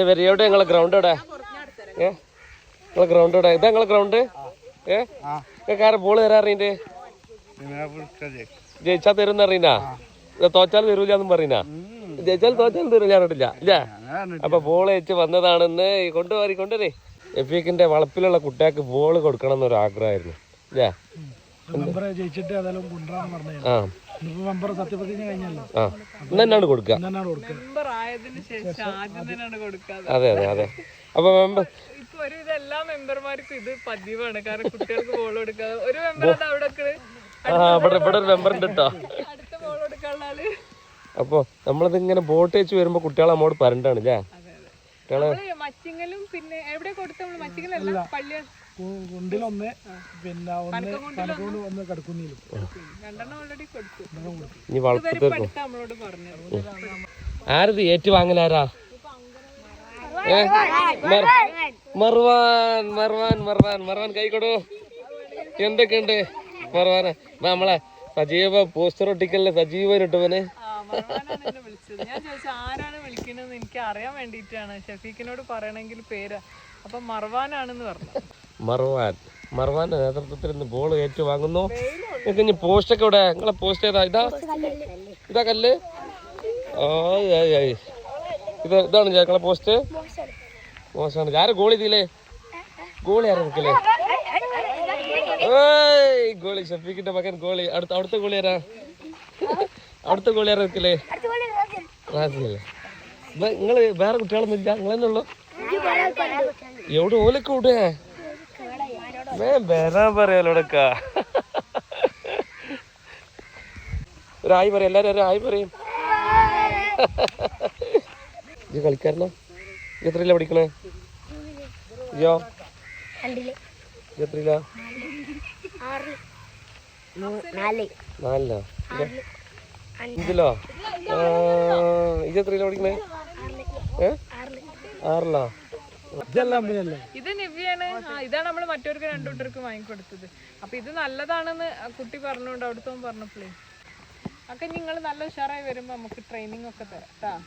എവിടെ നിങ്ങളെ ഗ്രൗണ്ട് എവിടെ? നിങ്ങളെ ഗ്രൗണ്ട് എവിടെ? ഇതാ നിങ്ങളെ ഗ്രൗണ്ട്? കാര്യം ബോള് തരാറിണ്ട് ജയിച്ചാ തരുന്ന അറിയുന്ന തോറ്റാൽ തരൂലെന്നും പറയുന്ന ജയിച്ചാൽ തോറ്റാൽ തരൂല അറിയില്ല ഇല്ല. അപ്പൊ ബോൾ വെച്ച് വന്നതാണെന്ന് കൊണ്ടുവരേ എഫീക്കിന്റെ വളപ്പിലുള്ള കുട്ടികൾക്ക് ബോൾ കൊടുക്കണം എന്നൊരു ആഗ്രഹമായിരുന്നു ഇല്ലേ? ഇന്നാണ് കൊടുക്കുക. അതെ അതെ അതെ. അപ്പൊ മെമ്പർ എല്ലാ മെമ്പർമാർക്കും ഇത് പതിവാണ്. കാരണം കുട്ടികൾക്ക് ബോൾ കൊടുക്കാതെ ഒരു മെമ്പർ ഇവിടെ ഒരു മെമ്പർ ഉണ്ട് കേട്ടോ. അടുത്ത ബോൾ കൊടുക്കാനുള്ള ആള്. അപ്പൊ നമ്മളിത് ഇങ്ങനെ ബോട്ട് വെച്ച് വരുമ്പോ കുട്ടികളെ നമ്മോട് പറഞ്ഞിട്ടാണ് അല്ലേ? മച്ചിങ്ങലും പിന്നെ എവിടെ കൊടുത്ത മച്ചിങ്ങലല്ല പള്ളി കുണ്ടിലൊന്ന് പിന്നെ രണ്ടെണ്ണം ഓൾറെഡി കൊടുത്തു. ഇനി വളർത്തിത്തീർക്കും. നമ്മളോട് പറഞ്ഞു ആരത് ഏറ്റുവാങ്ങലാരാ? മർവാൻ മർവാൻ മർവാൻ മർവാൻ കൈകൊടു. എന്തൊക്കെയുണ്ട് മർവാന? നമ്മളെ സജീവ പോസ്റ്റർ ഒട്ടിക്കല്ലേ സജീവനിട്ടവന്. വിളിച്ചത് ഞാൻ ചോദിച്ചു ആരാണ് വിളിക്കണെന്ന് എനിക്ക് അറിയാൻ വേണ്ടിയിട്ടാണ്. ഷഫീഖിനോട് പറയണമെങ്കിൽ പേര്. അപ്പൊ മർവാനാണെന്ന് പറഞ്ഞു. മർവാന്റെ നേതൃത്വത്തിൽ ഇന്ന് ബോൾ ഏറ്റുവാങ്ങുന്നു. ഇനി പോസ്റ്റൊക്കെ ഇവിടെ നിങ്ങളെ പോസ്റ്റ് ഏതാ? ഇതാ കല്ല്. ഇതാണ് ഞങ്ങളെ പോസ്റ്റ്. മോശമാണ്. ആരും ഗോളി ഇതില്ലേ? ഗോളി ആരും നിൽക്കല്ലേ? ഗോളി ഷഫീഖിന്റെ മകൻ ഗോളി. അവിടുത്തെ ഗോളി ആരാ? അവിടുത്തെ ഗോളി ആരാ നിൽക്കല്ലേ? റാസിലല്ലേ? നിങ്ങള് വേറെ കുട്ടികളൊന്നും ഇല്ല? നിങ്ങളെന്നെ ഉള്ളു? എവിടെ ഓലൊക്കെ ഇവിടെ വരാൻ പറയാലോ ഇവിടക്കാ. ഒരായി പറയും. എല്ലാരും ഒരു ആയി പറയും. ഇത് കളിക്കാരനോ? എത്രയിലാ പഠിക്കണേ? അയ്യോ എത്രയിലാ? 4-ലാ? 5-ലോ? ഇത് എത്രയിലാ പഠിക്കണേ? 6-ലാ? ഇത് നിവ്യാണ്. ഇതാണ് നമ്മൾ മറ്റവർക്ക് രണ്ടുകൂട്ടർക്ക് വാങ്ങിക്കൊടുത്തത്. അപ്പൊ ഇത് നല്ലതാണെന്ന് കുട്ടി പറഞ്ഞോണ്ട് അവിടുത്തെ പറഞ്ഞപ്പോഴേ ഒക്കെ നിങ്ങൾ നല്ല ഉഷാറായി വരുമ്പോ നമുക്ക് ട്രെയിനിങ് ഒക്കെ തരാം.